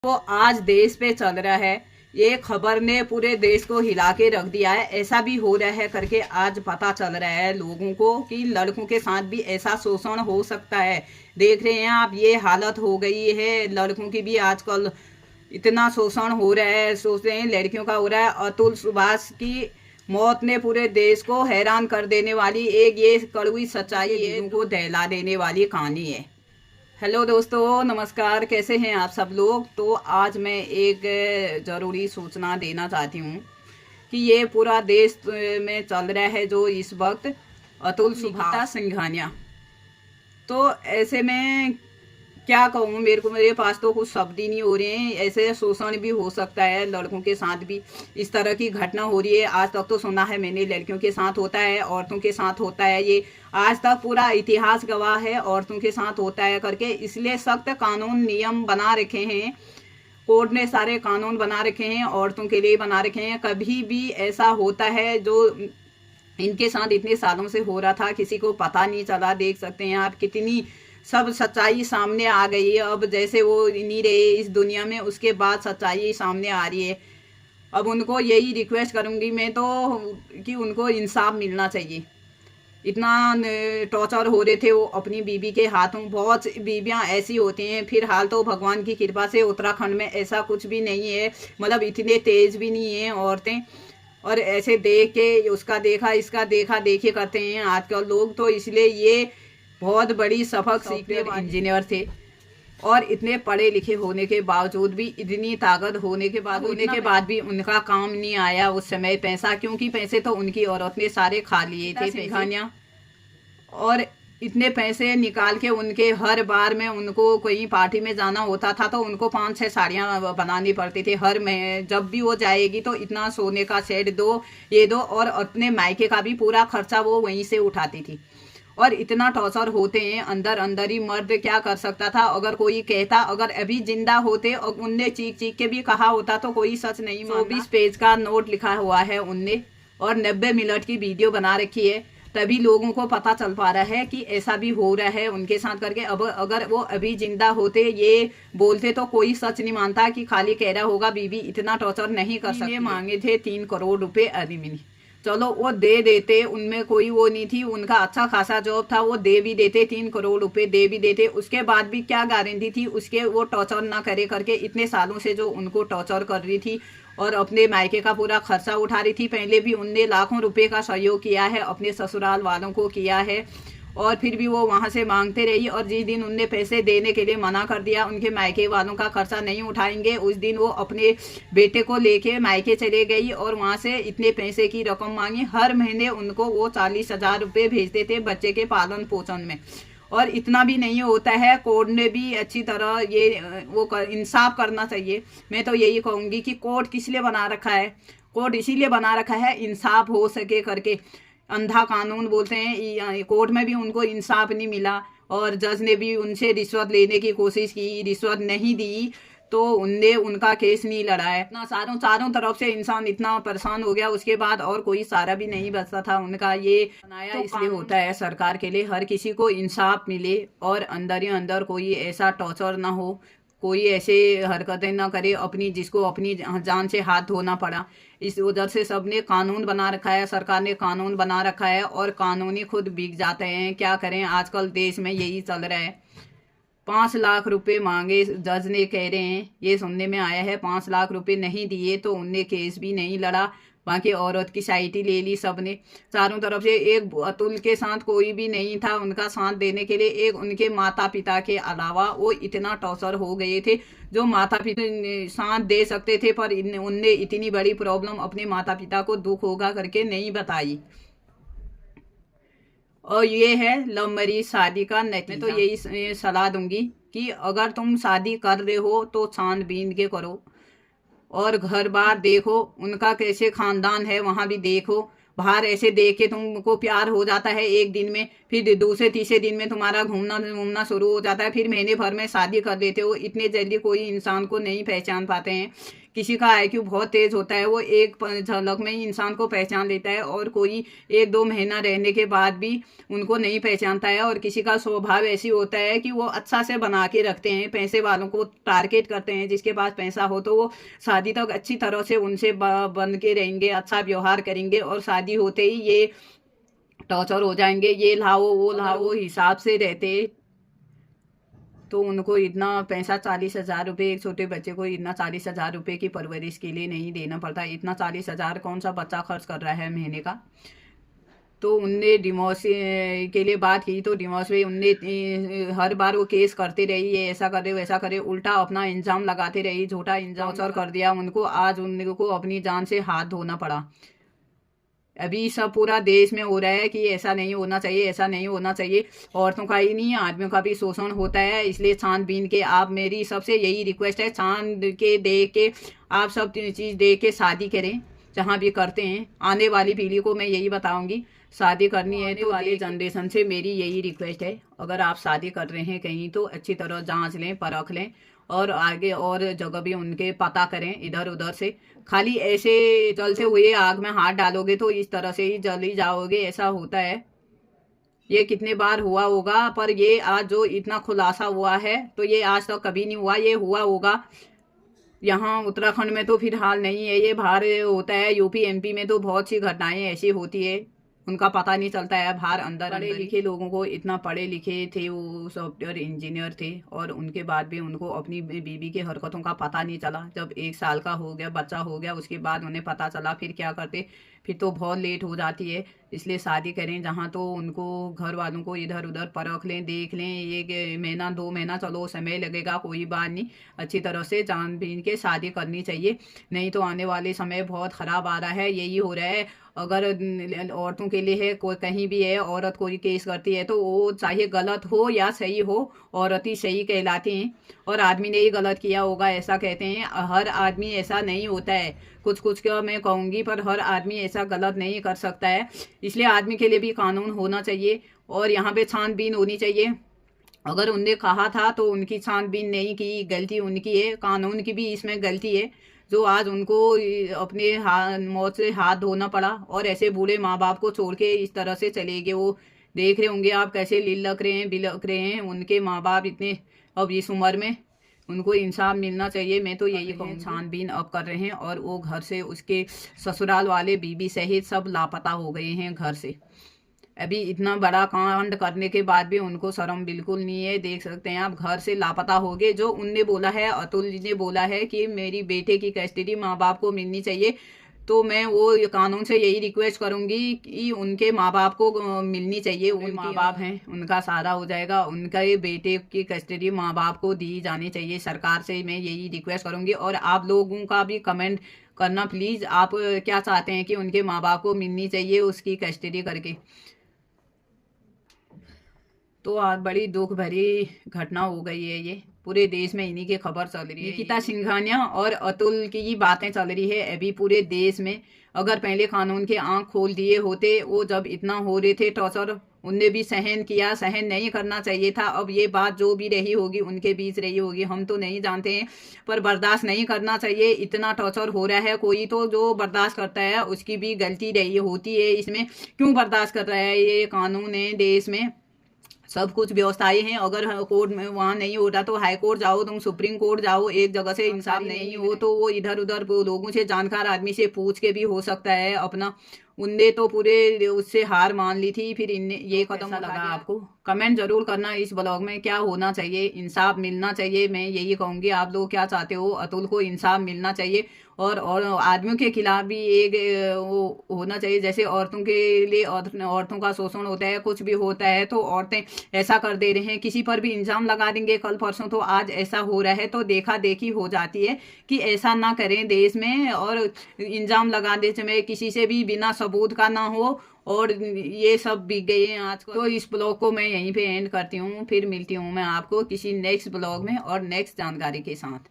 वो आज देश पे चल रहा है। ये खबर ने पूरे देश को हिला के रख दिया है। ऐसा भी हो रहा है करके आज पता चल रहा है लोगों को कि लड़कों के साथ भी ऐसा शोषण हो सकता है। देख रहे हैं आप, ये हालत हो गई है लड़कों की भी। आजकल इतना शोषण हो रहा है, सोच रहे हैं लड़कियों का हो रहा है। अतुल सुभाष की मौत ने पूरे देश को हैरान कर देने वाली एक ये कड़वी सच्चाई है, को दहला देने वाली कहानी है। हेलो दोस्तों, नमस्कार। कैसे हैं आप सब लोग। तो आज मैं एक ज़रूरी सूचना देना चाहती हूँ कि ये पूरा देश में चल रहा है जो इस वक्त अतुल सुभाष सिंघानिया। तो ऐसे में क्या कहूँ, मेरे पास तो कुछ शब्द ही नहीं हो रहे हैं। ऐसे शोषण भी हो सकता है, लड़कों के साथ भी इस तरह की घटना हो रही है। आज तक तो सुना है मैंने लड़कियों के साथ होता है, औरतों के साथ होता है। ये आज तक पूरा इतिहास गवाह है औरतों के साथ होता है करके। इसलिए सख्त कानून नियम बना रखे हैं, कोर्ट ने सारे कानून बना रखे हैं, औरतों के लिए बना रखे हैं। कभी भी ऐसा होता है जो इनके साथ इतने सालों से हो रहा था, किसी को पता नहीं चला। देख सकते हैं आप कितनी सब सच्चाई सामने आ गई है। अब जैसे वो नहीं रहे इस दुनिया में, उसके बाद सच्चाई सामने आ रही है। अब उनको यही रिक्वेस्ट करूंगी मैं तो कि उनको इंसाफ मिलना चाहिए। इतना टॉर्चर हो रहे थे वो अपनी बीबी के हाथों। बहुत बीबियां ऐसी होती हैं। फिलहाल तो भगवान की कृपा से उत्तराखंड में ऐसा कुछ भी नहीं है, मतलब इतने तेज भी नहीं है औरतें। और ऐसे देख के उसका देखा इसका देखा देखी करते हैं आजकल लोग। तो इसलिए ये बहुत बड़ी सबक सीखने इंजीनियर थे, और इतने पढ़े लिखे होने के बावजूद भी, इतनी ताकत होने के बाद भी उनका काम नहीं आया उस समय पैसा। क्योंकि पैसे तो उनकी औरत ने सारे खा लिए थे सिंघानिया। और इतने पैसे निकाल के उनके हर बार में उनको कोई पार्टी में जाना होता था तो उनको 5-6 साड़ियाँ बनानी पड़ती थी हर में। जब भी वो जाएगी तो इतना सोने का सेट दो, ये दो, और अपने मायके का भी पूरा खर्चा वो वहीं से उठाती थी। और इतना टॉर्चर होते हैं, अंदर अंदर ही मर्द क्या कर सकता था। अगर कोई कहता, अगर अभी जिंदा होते और उनने चीख चीख के भी कहा होता तो कोई सच नहीं मानता। 24 पेज का नोट लिखा हुआ है उनने, और 90 मिनट की वीडियो बना रखी है। तभी लोगों को पता चल पा रहा है कि ऐसा भी हो रहा है उनके साथ करके। अब अगर वो अभी जिंदा होते, ये बोलते तो कोई सच नहीं मानता कि खाली कह रहा होगा बीबी इतना टॉर्चर नहीं कर सकती। मांगे थे 3 करोड़ रुपए आदमी ने, चलो वो दे देते, उनमें कोई वो नहीं थी। उनका अच्छा खासा जॉब था, वो दे भी देते, 3 करोड़ रुपए दे भी देते। उसके बाद भी क्या गारंटी थी उसके वो टॉर्चर ना करे करके। इतने सालों से जो उनको टॉर्चर कर रही थी और अपने मायके का पूरा खर्चा उठा रही थी। पहले भी उनने लाखों रुपए का सहयोग किया है, अपने ससुराल वालों को किया है, और फिर भी वो वहाँ से मांगते रही। और जिस दिन उनने पैसे देने के लिए मना कर दिया, उनके मायके वालों का खर्चा नहीं उठाएंगे, उस दिन वो अपने बेटे को लेके मायके चले गई और वहाँ से इतने पैसे की रकम मांगी। हर महीने उनको वो 40,000 रुपये भेजते थे बच्चे के पालन पोषण में। और इतना भी नहीं होता है, कोर्ट ने भी अच्छी तरह ये इंसाफ करना चाहिए। मैं तो यही कहूँगी कि कोर्ट किस लिए बना रखा है, कोर्ट इसीलिए बना रखा है इंसाफ हो सके करके। अंधा कानून बोलते हैं। कोर्ट में भी उनको इंसाफ नहीं मिला, और जज ने भी उनसे रिश्वत लेने की कोशिश की, रिश्वत नहीं दी तो उनने उनका केस नहीं लड़ा है। इतना चारों तरफ से इंसान इतना परेशान हो गया, उसके बाद और कोई सारा भी नहीं बचता था उनका। ये बनाया तो इसलिए होता है सरकार के लिए, हर किसी को इंसाफ मिले और अंदर ही अंदर कोई ऐसा टॉर्चर ना हो, कोई ऐसे हरकतें ना करे अपनी, जिसको अपनी जान से हाथ धोना पड़ा। इस वजह से सबने कानून बना रखा है, सरकार ने कानून बना रखा है, और कानूनी खुद बिक जाते हैं। क्या करें, आजकल देश में यही चल रहा है। 5 लाख रुपए मांगे, जज ने कह रहे हैं, ये सुनने में आया है। 5 लाख रुपए नहीं दिए तो उनने केस भी नहीं लड़ा। बाकी औरत की साइड ही ले ली सबने, चारों तरफ से। एक अतुल के साथ कोई भी नहीं था उनका साथ देने के लिए, एक उनके माता पिता के अलावा। वो इतना टॉर्चर हो गए थे, जो माता पिता साथ दे सकते थे, पर उनने इतनी बड़ी प्रॉब्लम अपने माता पिता को दुख होगा करके नहीं बताई। और ये है लव मैरिज, शादी का नतीजा। मैं तो यही सलाह दूंगी कि अगर तुम शादी कर रहे हो तो छानबीन के करो, और घर बार देखो उनका कैसे खानदान है, वहाँ भी देखो। बाहर ऐसे देख के तुमको प्यार हो जाता है एक दिन में, फिर दूसरे तीसरे दिन में तुम्हारा घूमना शुरू हो जाता है, फिर महीने भर में शादी कर देते हो। इतने जल्दी कोई इंसान को नहीं पहचान पाते हैं किसी का IQ बहुत तेज होता है, वो एक झलक में ही इंसान को पहचान लेता है, और कोई 1-2 महीना रहने के बाद भी उनको नहीं पहचानता है। और किसी का स्वभाव ऐसी होता है कि वो अच्छा से बना के रखते हैं, पैसे वालों को टारगेट करते हैं, जिसके पास पैसा हो तो वो शादी तक अच्छी तरह से उनसे बन के रहेंगे, अच्छा व्यवहार करेंगे, और शादी होते ही ये टॉर्चर हो जाएंगे, ये लाओ वो लाओ, वो हिसाब से रहते तो उनको इतना पैसा 40,000 रुपये, एक छोटे बच्चे को इतना 40,000 रुपये की परवरिश के लिए नहीं देना पड़ता। इतना 40,000 कौन सा बच्चा खर्च कर रहा है महीने का। तो उनने डिवोर्स के लिए बात की, तो डिवोर्स में उनने हर बार वो केस करते रही, ये ऐसा करे वैसा करे, उल्टा अपना इल्ज़ाम लगाते रही, झूठा इल्ज़ाम कर दिया उनको। आज उनको अपनी जान से हाथ धोना पड़ा। अभी सब पूरा देश में हो रहा है कि ऐसा नहीं होना चाहिए, ऐसा नहीं होना चाहिए। औरतों का ही नहीं, आदमियों का भी शोषण होता है। इसलिए छानबीन के आप, मेरी सबसे यही रिक्वेस्ट है, छान के देख के आप सब चीज़ देख के शादी करें, जहाँ भी करते हैं। आने वाली पीढ़ी को मैं यही बताऊंगी, शादी करनी है तो वाली जनरेशन से मेरी यही रिक्वेस्ट है, अगर आप शादी कर रहे हैं कहीं तो अच्छी तरह जांच लें, परख लें, और आगे और जगह भी उनके पता करें इधर उधर से। खाली ऐसे जलते हुए आग में हाथ डालोगे तो इस तरह से ही जल ही जाओगे, ऐसा होता है। ये कितने बार हुआ होगा, पर ये आज जो इतना खुलासा हुआ है तो ये आज तक कभी नहीं हुआ। ये हुआ होगा यहाँ उत्तराखंड में तो फिलहाल नहीं है, ये बाहर होता है। यूपी MP में तो बहुत सी घटनाएं ऐसी होती है, उनका पता नहीं चलता है। बाहर अंदर पढ़े लिखे लोगों को, इतना पढ़े लिखे थे, वो सॉफ्टवेयर इंजीनियर थे, और उनके बाद भी उनको अपनी बीवी के हरकतों का पता नहीं चला। जब 1 साल का हो गया, बच्चा हो गया, उसके बाद उन्हें पता चला, फिर क्या करते, फिर तो बहुत लेट हो जाती है। इसलिए शादी करें जहाँ तो उनको घर वालों को इधर उधर परख लें, देख लें। 1 महीना 2 महीना चलो समय लगेगा, कोई बात नहीं, अच्छी तरह से जानबीन के शादी करनी चाहिए। नहीं तो आने वाले समय बहुत ख़राब आ रहा है, यही हो रहा है। अगर औरतों के लिए है, कोई कहीं भी है, औरत कोई केस करती है तो वो चाहे गलत हो या सही हो, औरत ही सही कहलाती हैं, और आदमी ने ही गलत किया होगा ऐसा कहते हैं। हर आदमी ऐसा नहीं होता है, कुछ कुछ का मैं कहूँगी, पर हर आदमी ऐसा गलत नहीं कर सकता है। इसलिए आदमी के लिए भी कानून होना चाहिए, और यहाँ पे छानबीन होनी चाहिए। अगर उनने कहा था तो उनकी छानबीन नहीं की, गलती उनकी है, कानून की भी इसमें गलती है, जो आज उनको अपने मौत से हाथ धोना पड़ा। और ऐसे बूढ़े माँ बाप को छोड़ के इस तरह से चले गए। वो देख रहे होंगे आप कैसे लिलक रहे हैं, बिलक रहे हैं, उनके माँ बाप इतने अब इस उम्र में, उनको इंसाफ मिलना चाहिए। मैं तो यही कहूँ, छानबीन अब कर रहे हैं, और वो घर से, उसके ससुराल वाले बीबी सहित सब लापता हो गए हैं घर से। अभी इतना बड़ा कांड करने के बाद भी उनको शर्म बिल्कुल नहीं है। देख सकते हैं आप, घर से लापता हो गए। जो उनने बोला है, अतुल जी ने बोला है कि मेरी बेटे की कस्टडी माँ बाप को मिलनी चाहिए, तो मैं वो कानून से यही रिक्वेस्ट करूंगी कि उनके माँ बाप को मिलनी चाहिए। उन माँ बाप हैं, उनका सारा हो जाएगा, उनका ये बेटे की कस्टडी माँ बाप को दी जानी चाहिए। सरकार से मैं यही रिक्वेस्ट करूंगी। और आप लोगों का भी कमेंट करना प्लीज़, आप क्या चाहते हैं कि उनके माँ बाप को मिलनी चाहिए उसकी कस्टडी करके। तो आज बड़ी दुख भरी घटना हो गई है, ये पूरे देश में इन्हीं की खबर चल रही है। निकिता सिंघानिया और अतुल की ही बातें चल रही है अभी पूरे देश में। अगर पहले कानून के आंख खोल दिए होते, वो जब इतना हो रहे थे टॉर्चर, उनने भी सहन किया, सहन नहीं करना चाहिए था। अब ये बात जो भी रही होगी उनके बीच रही होगी, हम तो नहीं जानते हैं, पर बर्दाश्त नहीं करना चाहिए। इतना टॉर्चर हो रहा है, कोई तो जो बर्दाश्त करता है उसकी भी गलती रही होती है। इसमें क्यों बर्दाश्त कर रहा है, ये कानून है देश में, सब कुछ व्यवस्थाएं हैं। अगर कोर्ट में वहाँ नहीं होता तो हाई कोर्ट जाओ, तुम सुप्रीम कोर्ट जाओ, एक जगह से इंसाफ नहीं हो तो वो इधर उधर लोगों से, जानकार आदमी से पूछ के भी हो सकता है अपना। उनने तो पूरे उससे हार मान ली थी, फिर इनने ये कदम लगा। आपको कमेंट जरूर करना इस ब्लॉग में क्या होना चाहिए, इंसाफ मिलना चाहिए। मैं यही कहूँगी, आप लोग क्या चाहते हो, अतुल को इंसाफ मिलना चाहिए। और आदमियों के खिलाफ भी एक वो होना चाहिए, जैसे औरतों के लिए औरतों का शोषण होता है, कुछ भी होता है तो औरतें ऐसा कर दे रहे हैं, किसी पर भी इल्जाम लगा देंगे, कल परसों तो आज ऐसा हो रहा है, तो देखा देखी हो जाती है कि ऐसा ना करें देश में। और इल्जाम लगाने समय किसी से भी बिना सबूत का ना हो, और ये सब बिक गए हैं आज को। तो इस ब्लॉग को मैं यहीं पे एंड करती हूँ, फिर मिलती हूँ मैं आपको किसी नेक्स्ट ब्लॉग में और नेक्स्ट जानकारी के साथ।